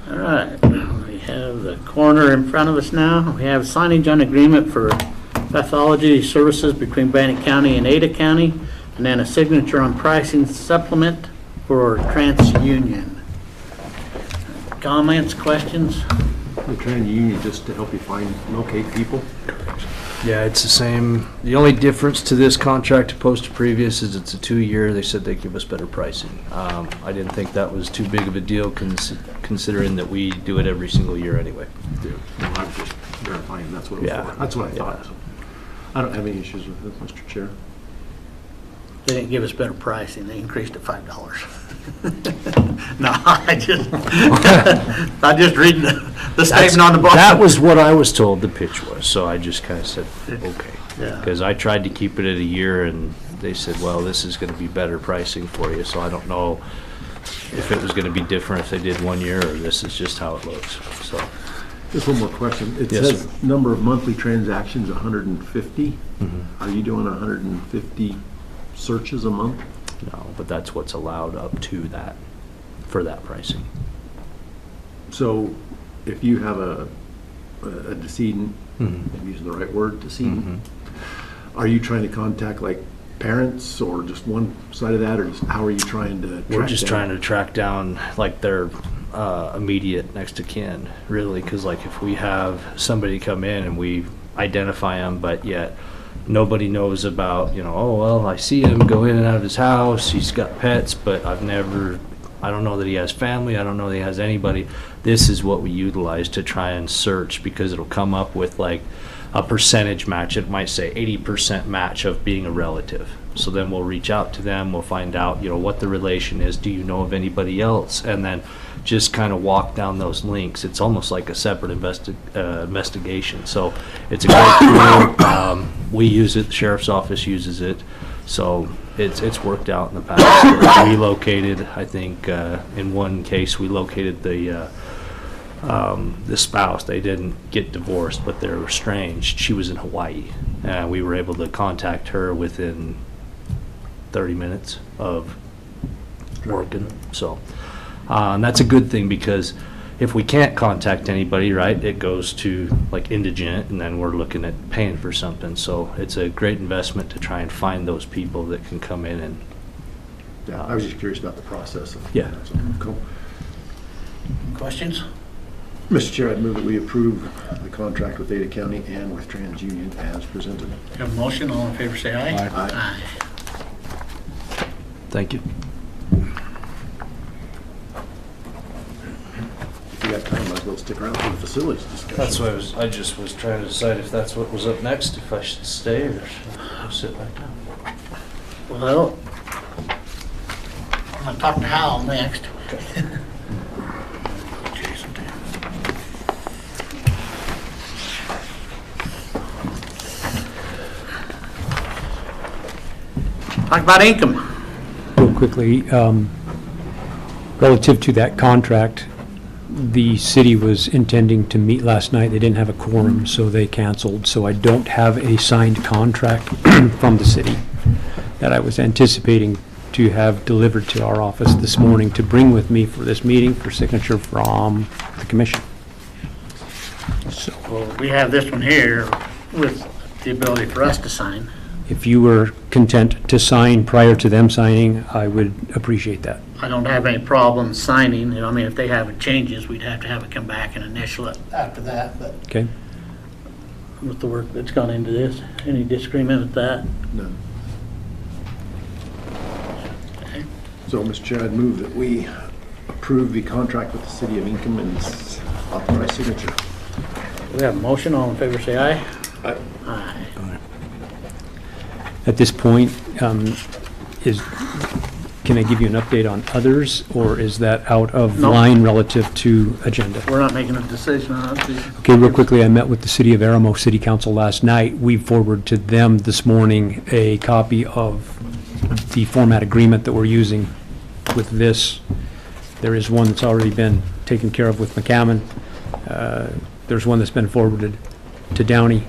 All right, we have the coroner in front of us now. We have signage on agreement for pathology services between Bannock County and Ada County, and then a signature on pricing supplement for TransUnion. Comments, questions? The TransUnion just to help you find, locate people. Yeah, it's the same. The only difference to this contract opposed to previous is it's a 2-year. They said they'd give us better pricing. I didn't think that was too big of a deal considering that we do it every single year anyway. Yeah, well, I'm just verifying that's what it was Yeah. for. That's what I thought. Yeah. So I don't have any issues with it, Mr. Chair. They didn't give us better pricing. They increased it $5. No, I just reading the statement on the bottom. That was what I was told the pitch was, so I just kind of said, okay. Yeah. Because I tried to keep it at a year, and they said, well, this is going to be better pricing for you, so I don't know if it was going to be different if they did 1 year, or this is just how it looks, so. Just one more question. It Yes, says sir. number of monthly transactions, 150. Mhm. Are you doing 150 searches a month? No, but that's what's allowed up to that, for that pricing. So if you have a decedent, Mhm. I'm using the right word, decedent, Mhm. are you trying to contact like parents or just one side of that, or just how are you trying to track We're just down? trying to track down like their immediate next to kin, really, because like if we have somebody come in and we identify them, but yet nobody knows about, oh, well, I see him go in and out of his house, he's got pets, but I don't know that he has family, I don't know that he has anybody. This is what we utilize to try and search, because it'll come up with like a percentage match. It might say 80% match of being a relative. So then we'll reach out to them, we'll find out, what the relation is, do you know of anybody else? And then just kind of walk down those links. It's almost like a separate investigation. So it's a great tool. We use it, the sheriff's office uses it. So it's worked out in the past. We located, I think, in one case, we located the spouse. They didn't get divorced, but they're estranged. She was in Hawaii. We were able to contact her within 30 minutes of working. So, and that's a good thing, because if we can't contact anybody, right, it goes to like indigent, and then we're looking at paying for something. So it's a great investment to try and find those people that can come in and. Yeah, I was just curious about the process. Yeah. So, cool. Questions? Mr. Chair, I'd move that we approve the contract with Ada County and with TransUnion as presented. Have a motion, all in favor say aye. Aye. Thank you. If you got time, might as well stick around for the facilities discussion. That's what I just was trying to decide if that's what was up next, if I should stay or sit back down. Well, I'm gonna talk to Hal next. Jason, talk about income. Real quickly, relative to that contract, the city was intending to meet last night. They didn't have a quorum, so they canceled. So I don't have a signed contract from the city that I was anticipating to have delivered to our office this morning to bring with me for this meeting for signature from the commission. So Well, we have this one here with the ability for us to sign. if you were content to sign prior to them signing, I would appreciate that. I don't have any problem signing, I mean, if they have changes, we'd have to have it come back and initial it after that, but Okay? with the work that's gone into this, any disagreement with that? None. Okay. So, Mr. Chair, I'd move that we approve the contract with the City of Ingham and authorize signature. We have a motion, all in favor say aye. Aye. Aye. At this point, can I give you an update on others, or is that out of No. line relative to agenda? We're not making a decision on it. Okay, real quickly, I met with the City of Aramo City Council last night. We forwarded to them this morning a copy of the format agreement that we're using with this. There is one that's already been taken care of with McCammon. There's one that's been forwarded to Downey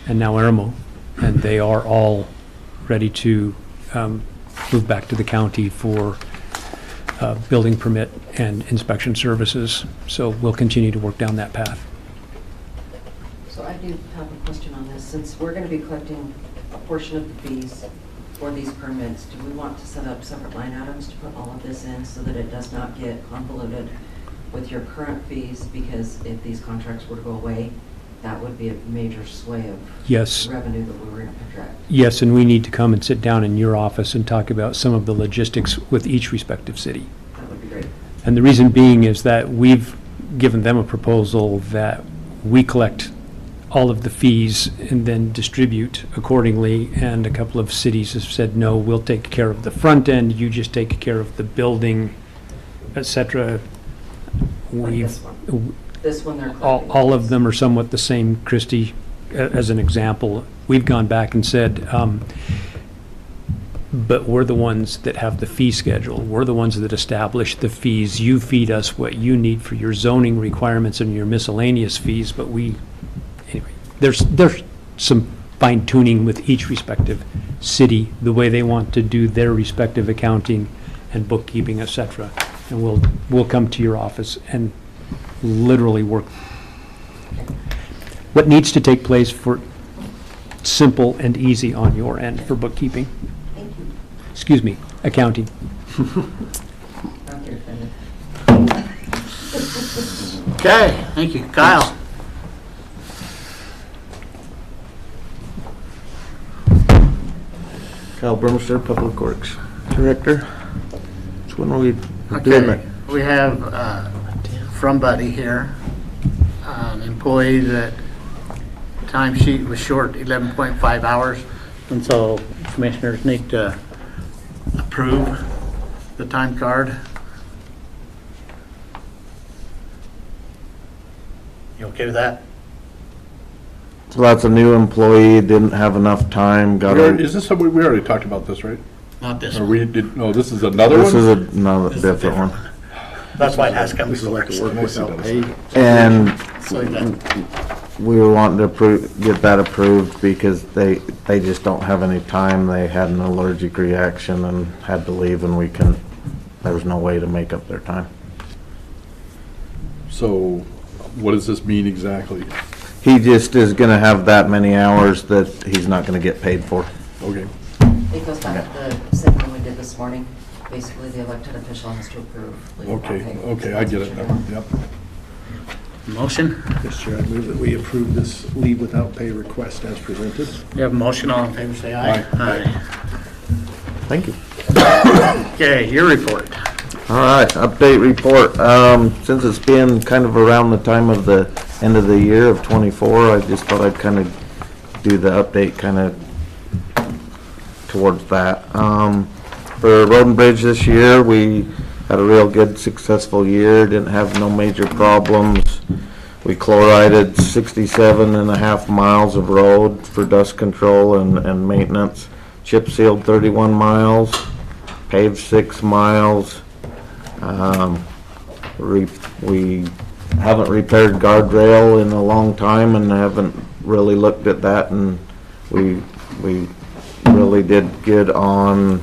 and now Aramo, and they are all ready to move back to the county for building permit and inspection services. So we'll continue to work down that path. So I do have a question on this. Since we're going to be collecting a portion of the fees for these permits, do we want to set up separate line items to put all of this in so that it does not get convoluted with your current fees? Because if these contracts were to go away, that would be a major sway of Yes. revenue that we were going to project. Yes, and we need to come and sit down in your office and talk about some of the logistics with each respective city. That would be great. And the reason being is that we've given them a proposal that we collect all of the fees and then distribute accordingly, and a couple of cities have said, no, we'll take care of the front end, you just take care of the building, et cetera. Like We've, this one. This one they're collecting. all of them are somewhat the same, Christie, as an example. We've gone back and said, but we're the ones that have the fee schedule. We're the ones that establish the fees. You feed us what you need for your zoning requirements and your miscellaneous fees, but we, anyway, there's some fine tuning with each respective city, the way they want to do their respective accounting and bookkeeping, et cetera. And we'll come to your office and literally work. What needs to take place for simple and easy on your end for bookkeeping? Thank you. Excuse me, accounting. Not your offended. Okay, thank you. Kyle? Kyle Burmester, Public Works Director. So when are we doing Okay, that? we have from Buddy here, an employee that timesheet was short 11.5 hours, and so commissioners need to approve the time card. You okay with that? So that's a new employee, didn't have enough time, got Is a, this somebody, we already talked about this, right? Not this Or one. we did, no, this is another this is one? another This is a different one. That's why it has to come This is like before. a work without pay. And So that- we were wanting to get that approved because they just don't have any time. They had an allergic reaction and had to leave, and there was no way to make up their time. So what does this mean exactly? He just is gonna have that many hours that he's not gonna get paid for. Okay, It goes back to the same thing we did this morning. Basically, the elected official has to approve. leave without okay, pay. okay, I get it now, yep. Motion? Yes, Chair, I move that we approve this leave without pay request as presented. You have a motion, all in favor, say aye. Aye. Thank you. Okay, your report. All right, update report. Since it's been kind of around the time of the end of the year of '24, I just thought I'd kind of do the update kind of towards that. For Road and Bridge this year, we had a real good, successful year, didn't have no major problems. We chlorided 67.5 miles of road for dust control and maintenance. Chip sealed 31 miles, paved 6 miles. We haven't repaired guardrail in a long time and haven't really looked at that, and we really did good on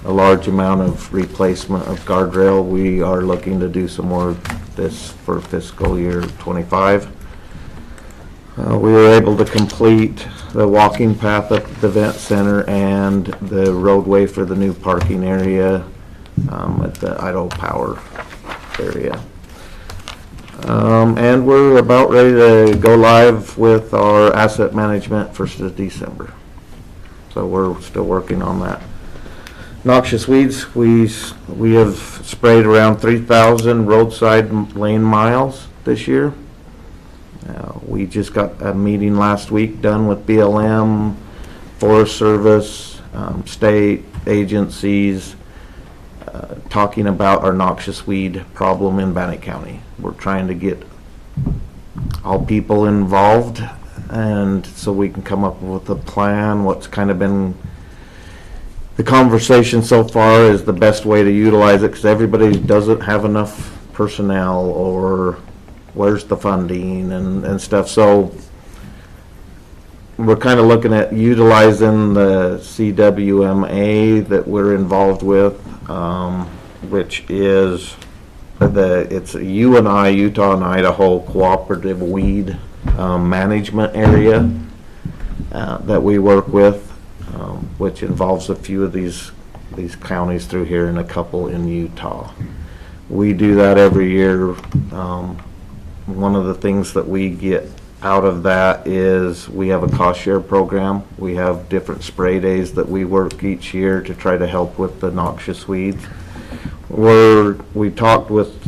a large amount of replacement of guardrail. We are looking to do some more of this for fiscal year '25. We were able to complete the walking path up at the event center and the roadway for the new parking area at the Idaho Power area. And we're about ready to go live with our asset management 1st of December. So we're still working on that. Noxious weeds, we have sprayed around 3,000 roadside lane miles this year. We just got a meeting last week done with BLM, Forest Service, state agencies, talking about our noxious weed problem in Bannock County. We're trying to get all people involved, and so we can come up with a plan. What's kind of been the conversation so far is the best way to utilize it, because everybody doesn't have enough personnel, or where's the funding and stuff. So we're kind of looking at utilizing the CWMA that we're involved with, which is it's a Utah and Idaho cooperative weed management area that we work with, which involves a few of these counties through here and a couple in Utah. We do that every year. One of the things that we get out of that is we have a cost share program. We have different spray days that we work each year to try to help with the noxious weeds. We talked with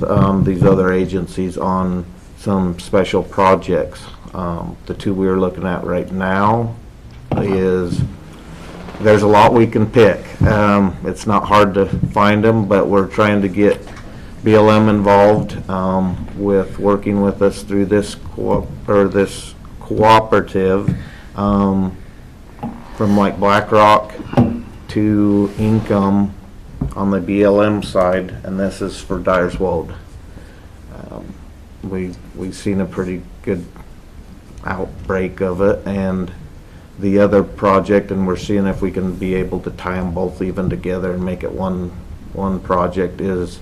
these other agencies on some special projects. The two we are looking at right now is, there's a lot we can pick. It's not hard to find them, but we're trying to get BLM involved with working with us through this this cooperative from like Blackrock to Income on the BLM side, and this is for Dyer's Wold. We've seen a pretty good outbreak of it, and the other project, and we're seeing if we can be able to tie them both even together and make it one project, is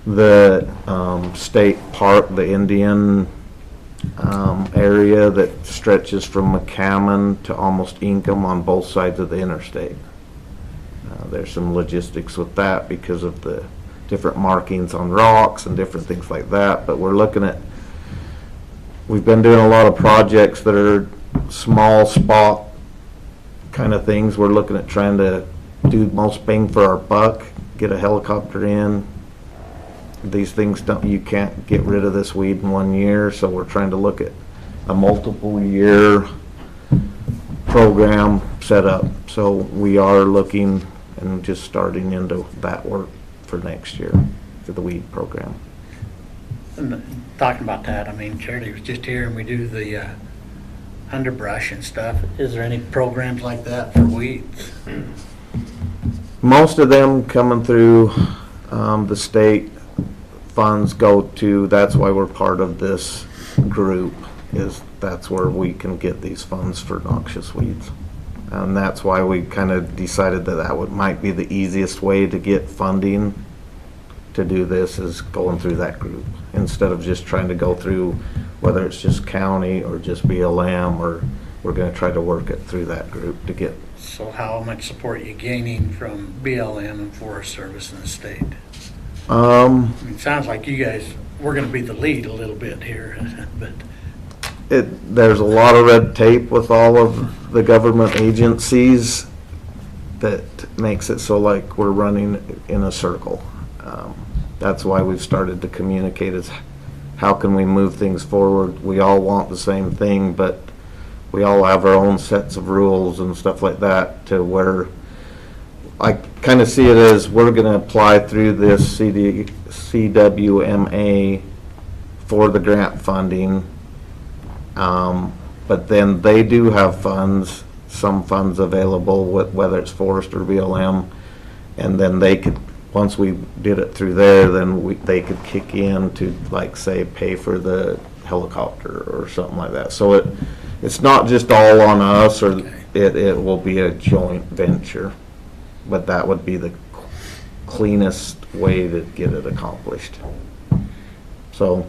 the state park, the Indian area that stretches from McCammon to almost Income on both sides of the interstate. There's some logistics with that because of the different markings on rocks and different things like that, but we've been doing a lot of projects that are small spot kind of things. We're looking at trying to do most bang for our buck, get a helicopter in. These things you can't get rid of this weed in 1 year, so we're trying to look at a multiple year program set up. So we are looking and just starting into that work for next year for the weed program. And talking about that, I mean, Charity was just here and we do the underbrush and stuff. Is there any programs like that for weeds? Most of them coming through the state funds go to, that's why we're part of this group, is that's where we can get these funds for noxious weeds. And that's why we kind of decided that might be the easiest way to get funding to do this, is going through that group instead of just trying to go through whether it's just county or just BLM, or we're going to try to work it through that group to get. So how much support are you gaining from BLM and Forest Service in the state? I mean, it sounds like you guys, we're going to be the lead a little bit here, but there's a lot of red tape with all of the government agencies that makes it so like we're running in a circle. That's why we've started to communicate, is how can we move things forward? We all want the same thing, but we all have our own sets of rules and stuff like that, to where I kind of see it as we're going to apply through this CWMA for the grant funding. But then they do have funds, some funds available, whether it's Forest or BLM, and then they could, once we did it through there, then they could kick in to, like, say, pay for the helicopter or something like that. So it's not just all on us, or okay. It will be a joint venture, but that would be the cleanest way to get it accomplished. So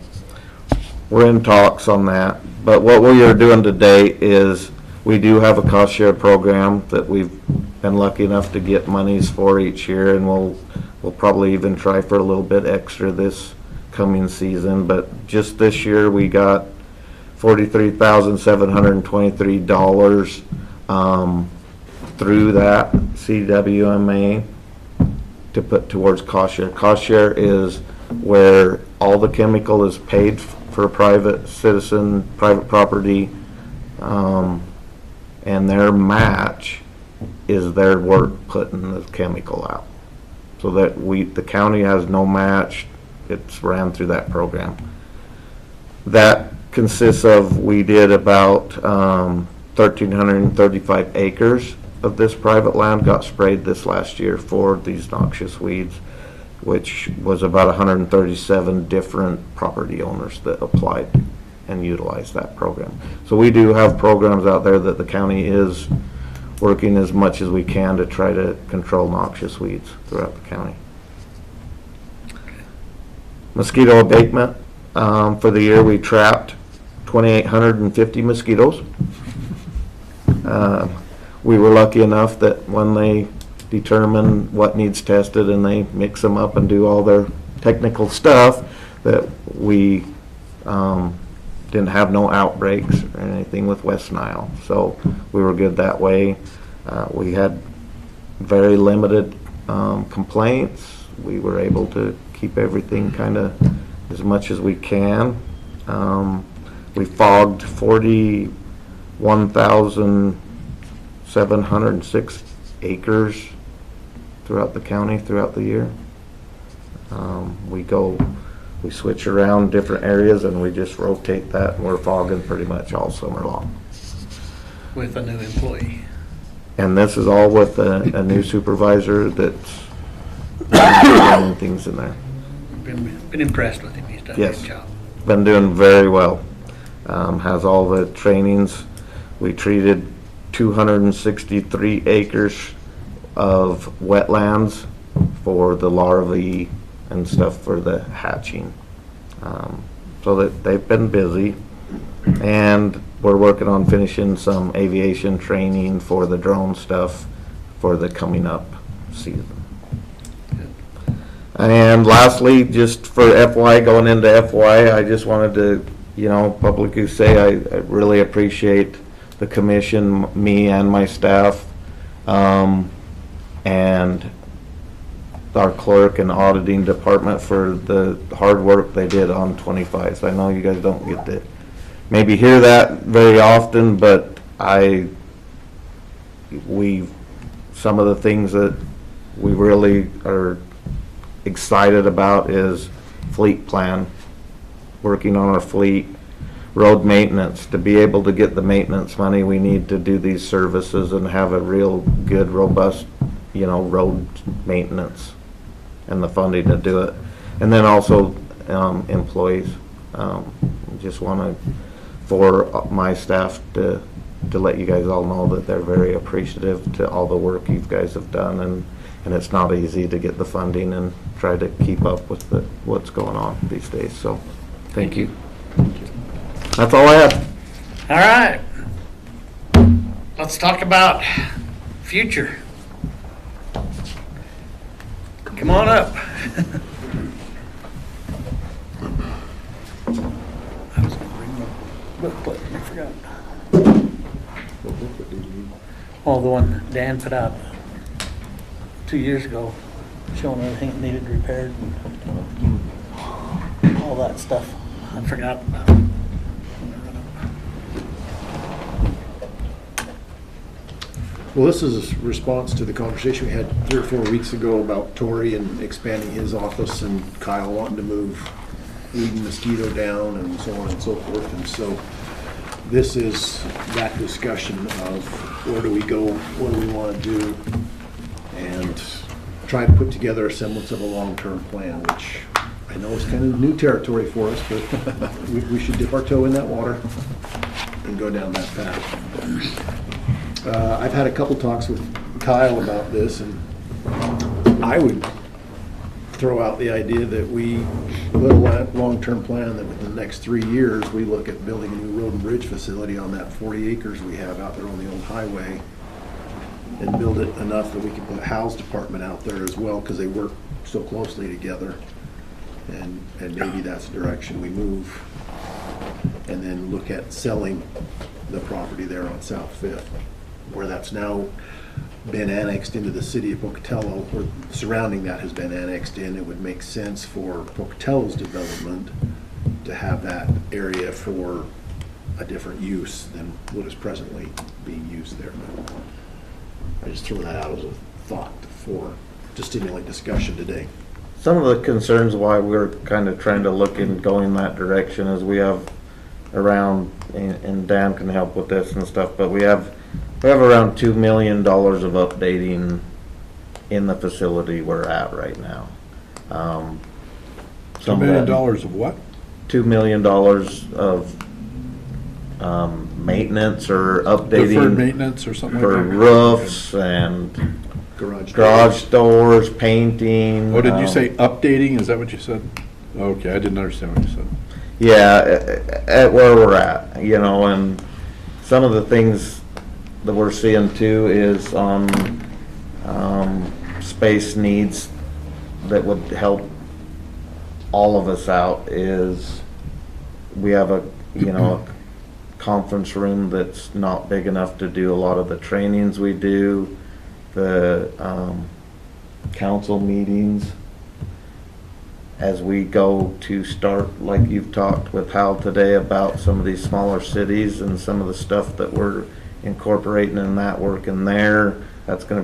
we're in talks on that. But what we are doing today is we do have a cost share program that we've been lucky enough to get monies for each year, and we'll probably even try for a little bit extra this coming season. But just this year we got $43,723 through that CWMA to put towards cost share. Cost share is where all the chemical is paid for a private citizen, private property, and their match is their work putting the chemical out. So that the county has no match. It's ran through that program. That consists of, we did about 1,335 acres of this private land got sprayed this last year for these noxious weeds, which was about 137 different property owners that applied and utilized that program. So we do have programs out there that the county is working as much as we can to try to control noxious weeds throughout the county. Mosquito abatement, for the year, we trapped 2,850 mosquitoes. We were lucky enough that when they determine what needs tested and they mix them up and do all their technical stuff, that we didn't have no outbreaks or anything with West Nile. So we were good that way. We had very limited complaints. We were able to keep everything kind of as much as we can. We fogged 41,706 acres throughout the county throughout the year. We switch around different areas and we just rotate that, and we're fogging pretty much all summer long. With a new employee. And this is all with a new supervisor that's doing things in there. Been impressed with him. He's done a Yes. good job. Been doing very well. Has all the trainings. We treated 263 acres of wetlands for the larvae and stuff for the hatching. So that they've been busy. And we're working on finishing some aviation training for the drone stuff for the coming up season. And lastly, just for FY, going into FY, I just wanted to, publicly say I really appreciate the commission, me and my staff, and our clerk and auditing department for the hard work they did on 25. So I know you guys don't get to maybe hear that very often, but some of the things that we really are excited about is fleet plan, working on our fleet, road maintenance. To be able to get the maintenance money, we need to do these services and have a real good, robust, road maintenance and the funding to do it. And then also employees. Just want for my staff to let you guys all know that they're very appreciative to all the work you guys have done, and it's not easy to get the funding and try to keep up with what's going on these days. So thank you. That's all I have. All right. Let's talk about future. Come on up. I was gonna bring the booklet, I forgot. Oh, the one Dan put out 2 years ago, showing everything that needed repaired and all that stuff. I forgot about it. Well, this is a response to the conversation we had 3 or 4 weeks ago about Tory and expanding his office and Kyle wanting to move weed and mosquito down and so on and so forth. And so this is that discussion of where do we go, what do we want to do, and try to put together a semblance of a long-term plan, which I know is kind of new territory for us, but we should dip our toe in that water and go down that path. I've had a couple talks with Kyle about this, and I would throw out the idea that we put a long-term plan that within the next 3 years, we look at building a new road and bridge facility on that 40 acres we have out there on the old highway, and build it enough that we can put a house department out there as well, because they work so closely together. And maybe that's the direction we move. And then look at selling the property there on South Fifth, where that's now been annexed into the city of Pocatello, or surrounding that has been annexed in. It would make sense for Pocatello's development to have that area for a different use than what is presently being used there. I just throw that out as a thought to stimulate discussion today. Some of the concerns why we're kind of trying to look in going that direction is we have around, and Dan can help with this and stuff, but we have around $2 million of updating in the facility we're at right now. $2 million of what? $2 million of maintenance or updating. Deferred maintenance or something like for that? roofs and Garage doors, painting. What did you say, updating? Is that what you said? Okay, I didn't understand what you said. Yeah, at where we're at, you know, and some of the things that we're seeing too is on, space needs that would help all of us out is we have a, you know, a conference room that's not big enough to do a lot of the trainings we do, the, council meetings. As we go to start, like you've talked with Hal today about some of these smaller cities and some of the stuff that we're incorporating in that work in there, that's gonna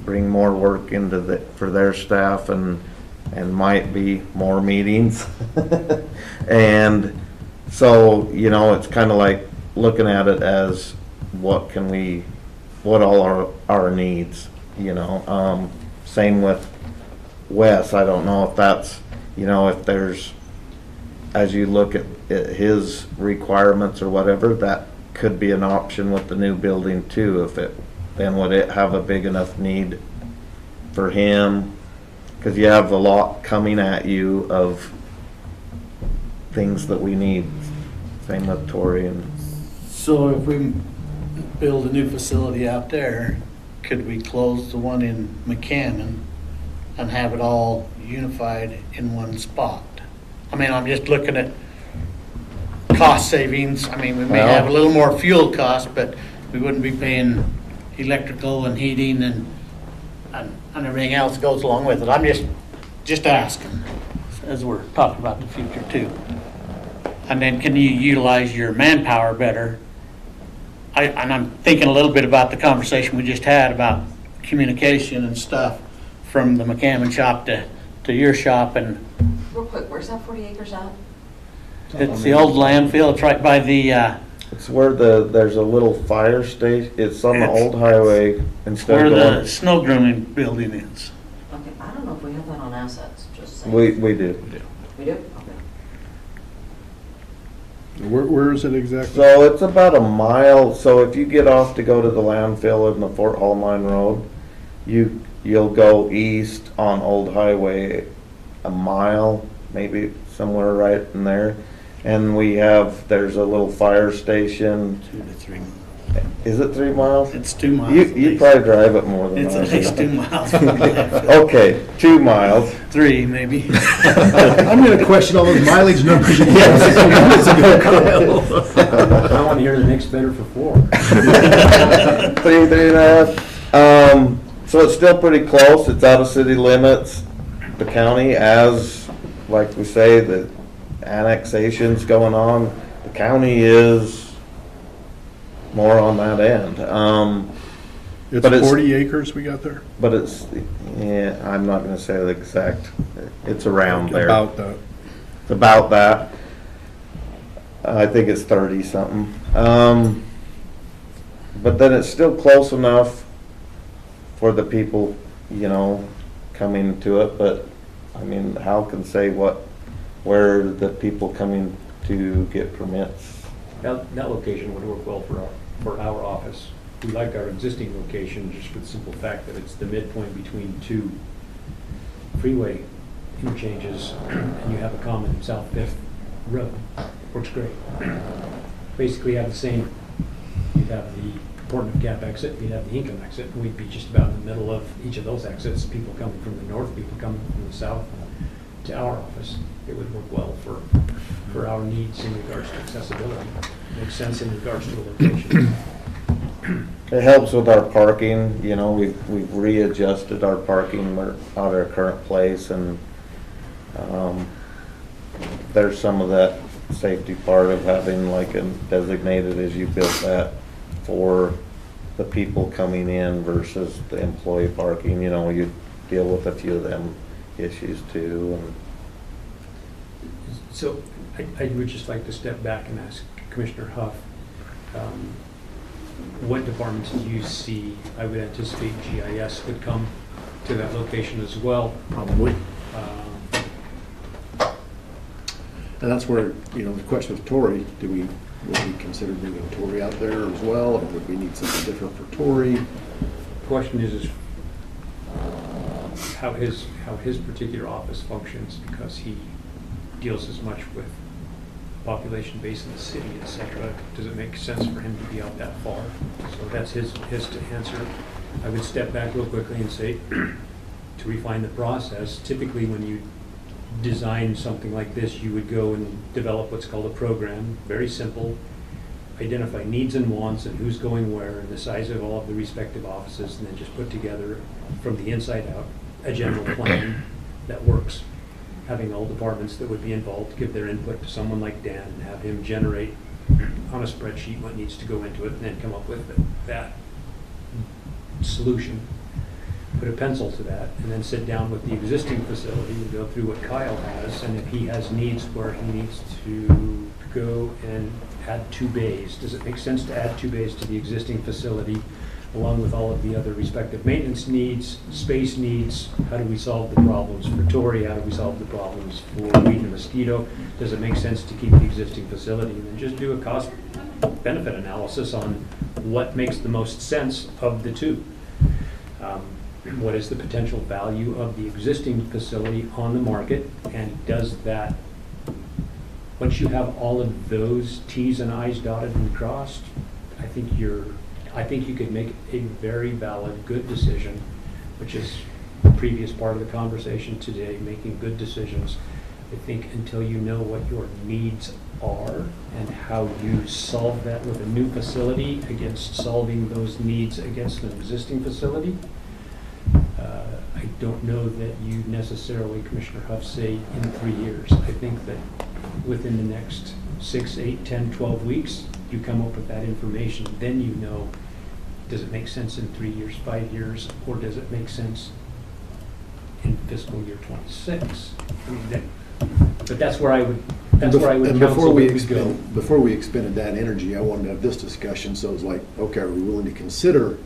bring more work into the, for their staff and might be more meetings. And so, you know, it's kinda like looking at it as what all our needs, you know? Same with Wes, I don't know if that's, you know, if there's, as you look at his requirements or whatever, that could be an option with the new building too, if it, then would it have a big enough need for him? Cause you have a lot coming at you of things that we need, same with Tori and, So if we build a new facility out there, could we close the one in McCammon and have it all unified in one spot? I mean, I'm just looking at cost savings. I mean, we may have a little more fuel cost, but we wouldn't be paying electrical and heating and everything else that goes along with it. I'm just asking, as we're talking about the future too. And then can you utilize your manpower better? And I'm thinking a little bit about the conversation we just had about communication and stuff from the McCammon shop to your shop, and Real quick, where's that 40 acres at? it's the old landfill. It's right by the, it's where there's a little fire station, it's on the It's- old highway instead where of the going. snow grooming building is. Okay, I don't know if we have that on assets, just saying. We do. We do? Okay. Where is it exactly? So it's about a mile, so if you get off to go to the landfill in the Fort Hall Mine Road, you'll go east on Old Highway a mile, maybe somewhere right in there. And there's a little fire station. 2 to 3 miles. Is it 3 miles? It's 2 miles. You at least. probably drive it more than It's I at least do. 2 miles from the landfill. Okay, 2 miles. 3 maybe. I'm gonna question all those mileage numbers you gave us a few minutes ago, Kyle. I want to hear the next better for 4. 3.5. So it's still pretty close. It's out of city limits. The county, as, like we say, the annexation's going on, the county is more on that end. It's but it's- 40 acres we got there? But it's, yeah, I'm not gonna say the exact, it's around there. About that. It's about that. I think it's 30 something. But then it's still close enough for the people, you know, coming to it, but, I mean, Hal can say where the people coming to get permits. That location would work well for our office. We like our existing location just for the simple fact that it's the midpoint between 2 freeway interchanges, and you have a common South Fifth Road. Works great. Basically have the same, you'd have the Portland Gap exit, you'd have the Hinkham exit, and we'd be just about in the middle of each of those exits, people coming from the north, people coming from the south to our office. It would work well for our needs in regards to accessibility. Makes sense in regards to the location. It helps with our parking, you know, we've readjusted our parking, we're out of our current place, and, there's some of that safety part of having like a designated as you build that for the people coming in versus the employee parking, you know, you deal with a few of them issues too, and. So I would just like to step back and ask Commissioner Huff, what departments do you see? I would anticipate GIS would come to that location as well. Probably. And that's where, you know, the question of Tori, would we consider bringing Tori out there as well, or would we need something different for Tori? Question is how his particular office functions, because he deals as much with population base in the city, et cetera. Does it make sense for him to be out that far? So that's his to answer. I would step back real quickly and say, to refine the process, typically when you design something like this, you would go and develop what's called a program, very simple, identify needs and wants and who's going where and the size of all of the respective offices, and then just put together from the inside out a general plan that works. Having all departments that would be involved give their input to someone like Dan and have him generate on a spreadsheet what needs to go into it and then come up with that solution. Put a pencil to that and then sit down with the existing facility and go through what Kyle has, and if he has needs where he needs to go and add 2 bays. Does it make sense to add 2 bays to the existing facility along with all of the other respective maintenance needs, space needs? How do we solve the problems for Tory? How do we solve the problems for weed and mosquito? Does it make sense to keep the existing facility? And then just do a cost benefit analysis on what makes the most sense of the 2. What is the potential value of the existing facility on the market, and does that, once you have all of those T's and I's dotted and crossed, I think you could make a very valid, good decision, which is the previous part of the conversation today, making good decisions. I think until you know what your needs are and how you solve that with a new facility against solving those needs against an existing facility, I don't know that you necessarily, Commissioner Huff, say in 3 years. I think that within the next 6, 8, 10, 12 weeks, you come up with that information. Then you know, does it make sense in 3 years, 5 years, or does it make sense in fiscal year 26? I mean, but that's where I would, And counsel before we that we go. before we expended that energy, I wanted to have this discussion, so it's like, okay, are we willing to consider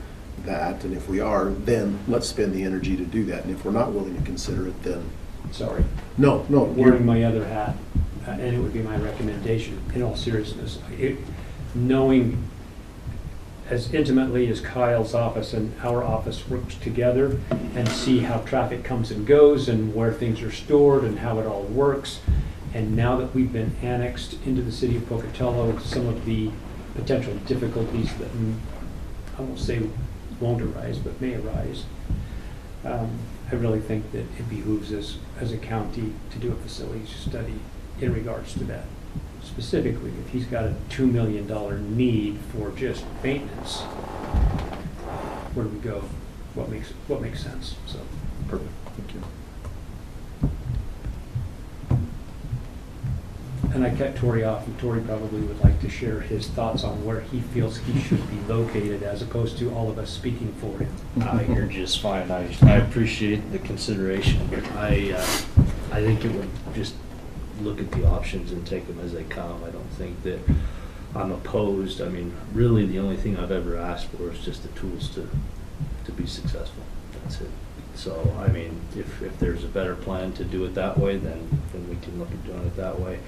that? And if we are, then let's spend the energy to do that. And if we're not willing to consider it, then, Sorry. no, you're, Wearing my other hat, and it would be my recommendation, in all seriousness, knowing as intimately as Kyle's office and our office works together and see how traffic comes and goes and where things are stored and how it all works. And now that we've been annexed into the city of Pocatello, some of the potential difficulties that I won't say won't arise, but may arise, I really think that it behooves us as a county to do a facilities study in regards to that. Specifically, if he's got a $2 million need for just maintenance, where do we go? What makes sense? So, perfect, thank you. and I kept Tory off, and Tory probably would like to share his thoughts on where he feels he should be located, as opposed to all of us speaking for him. You're just fine. I appreciate the consideration. I think it would just look at the options and take them as they come. I don't think that I'm opposed. I mean, really, the only thing I've ever asked for is just the tools to be successful. That's it. So, I mean, if there's a better plan to do it that way, then we can look at doing it that way.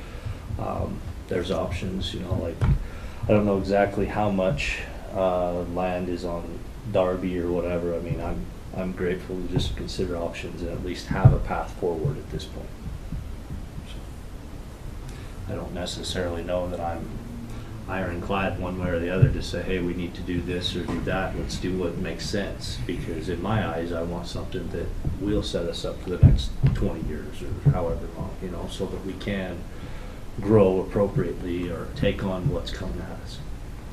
There's options, like, I don't know exactly how much land is on Darby or whatever. I mean, I'm grateful to just consider options and at least have a path forward at this point. So, I don't necessarily know that I'm ironclad one way or the other to say, hey, we need to do this or do that. Let's do what makes sense. Because in my eyes, I want something that will set us up for the next 20 years or however long, so that we can grow appropriately or take on what's coming at us.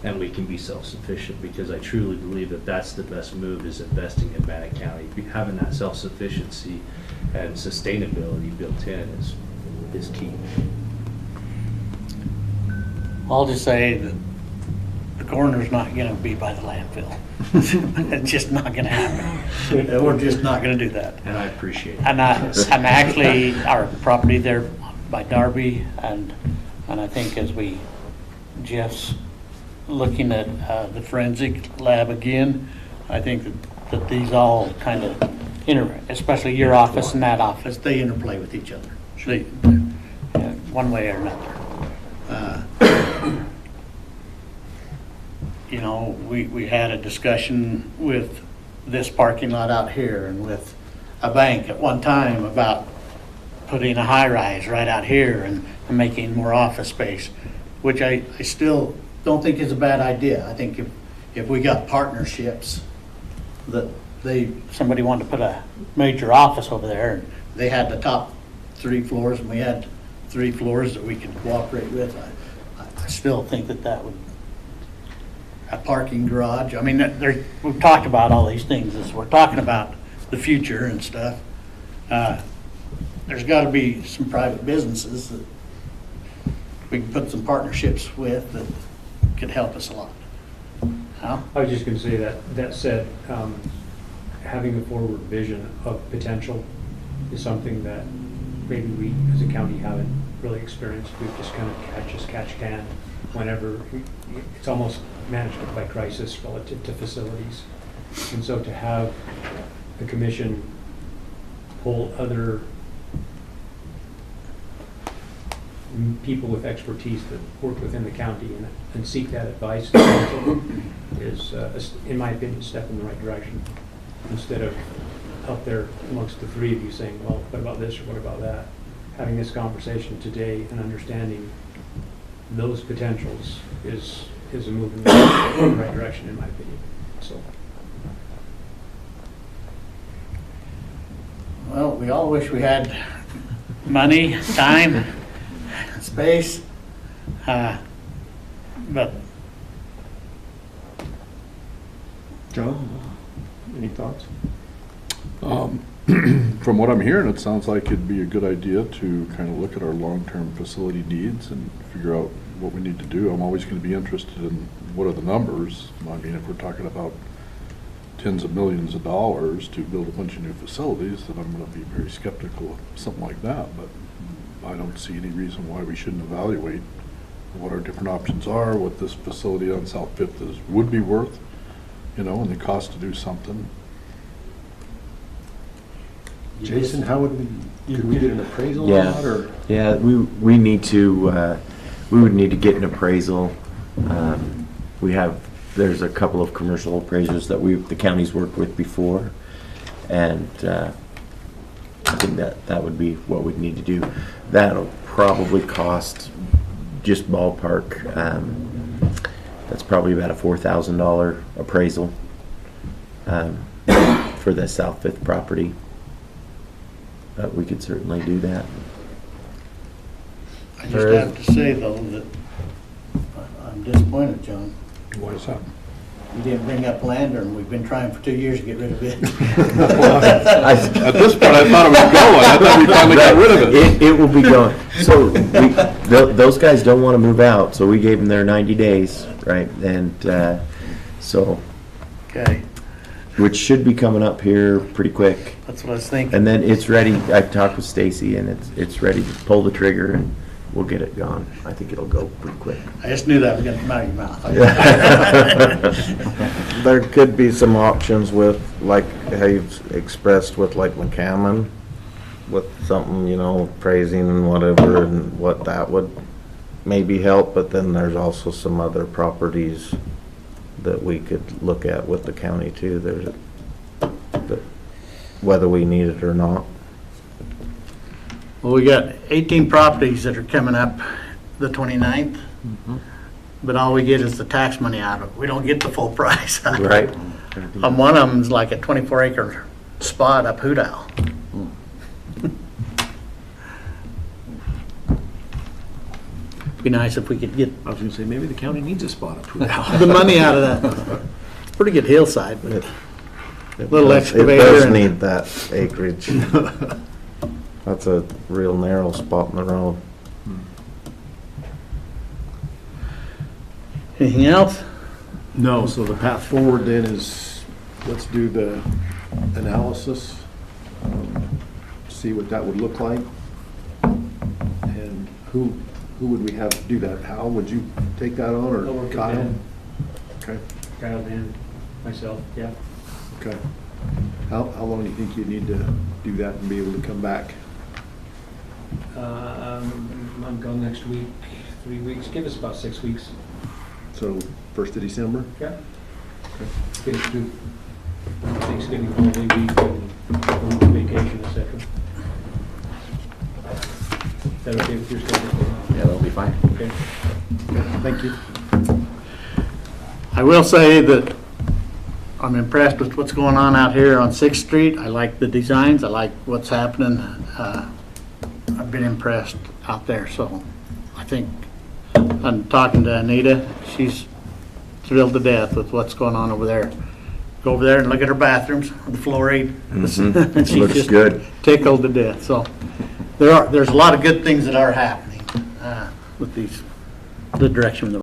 And we can be self-sufficient, because I truly believe that that's the best move, is investing in Bannock County. Having that self-sufficiency and sustainability built in is key. I'll just say that the coroner's not gonna be by the landfill. It's just not gonna happen. We're just not gonna do that. And I appreciate it. And I'm actually, our property there by Darby, and I think as Jeff's looking at the forensic lab again, I think that these all kind of especially your office and that office, they interplay with each other. They, one way or another. We had a discussion with this parking lot out here and with a bank at one time about putting a high-rise right out here and making more office space, which I still don't think is a bad idea. I think if we got partnerships that somebody wanted to put a major office over there, and they had the top 3 floors, and we had 3 floors that we could cooperate with, I still think that would, a parking garage, I mean, we've talked about all these things, as we're talking about the future and stuff. There's gotta be some private businesses that we can put some partnerships with that could help us a lot. How? I was just gonna say that said, having a forward vision of potential is something that maybe we as a county haven't really experienced. We've just kind of catch can whenever, it's almost managed by crisis relative to facilities. And so to have the commission pull other people with expertise that work within the county and seek that advice is, in my opinion, a step in the right direction. Instead of out there amongst the 3 of you saying, well, what about this or what about that? Having this conversation today and understanding those potentials is a move in the right direction, in my opinion. So. Well, we all wish we had money, time, space, but John, any thoughts? From what I'm hearing, it sounds like it'd be a good idea to kind of look at our long-term facility needs and figure out what we need to do. I'm always going to be interested in what are the numbers. I mean, if we're talking about tens of millions of dollars to build a bunch of new facilities, then I'm going to be very skeptical of something like that. But I don't see any reason why we shouldn't evaluate what our different options are, what this facility on South Fifth would be worth, you know, and the cost to do something. Jason, how would could we get an appraisal on Yeah. that, or? Yeah, we need to, we would need to get an appraisal. There's a couple of commercial appraisers that the county's worked with before, and I think that would be what we'd need to do. That'll probably cost, just ballpark, that's probably about a $4,000 appraisal for the South Fifth property. But we could certainly do that. I just have to say, though, that I'm disappointed, John. Why is that? You didn't bring up Lander, and we've been trying for 2 years to get rid of it. At this point, I thought it was going. I thought we finally got rid of it. It will be going. So those guys don't want to move out, so we gave them their 90 days, right? And so, Okay, which should be coming up here pretty quick. that's what I was thinking. And then it's ready. I talked with Stacy, and it's ready to pull the trigger, and we'll get it gone. I think it'll go pretty quick. I just knew that was gonna come out of your mouth. There could be some options with, like, how you've expressed with, like, McCammon, with something, you know, praising and whatever, and what that would maybe help, but then there's also some other properties that we could look at with the county too, whether we need it or not. Well, we got 18 properties that are coming up the 29th, but all we get is the tax money out of it. We don't get the full price. Right? One of them's like a 24-acre spot up Hoot Owl. Be nice if we could get I was gonna say, maybe the county needs a spot up the money out of that. It's a pretty good hillside, but It Little does- excavator It does and- need that acreage. That's a real narrow spot in the road. anything else? No, so the path forward then is, let's do the analysis, see what that would look like. And who would we have to do that? Hal, would you take that on, I'll work or with Kyle? Dan. Okay, Kyle, Dan, myself, yeah. okay. How long do you think you need to do that and be able to come back? I'm gone next week, 3 weeks. Give us about 6 weeks. So, 1st of December? Yeah. Get it through Thanksgiving holiday week and vacation, et cetera. Is that okay with your schedule? Yeah, that'll be fine. Okay. Thank you. I will say that I'm impressed with what's going on out here on Sixth Street. I like the designs, I like what's happening. I've been impressed out there, so I think, I'm talking to Anita, she's thrilled to death with what's going on over there. Go over there and look at her bathrooms, the fluoride. Mhm. She's Looks just good. tickled to death, so there's a lot of good things that are happening with the direction of the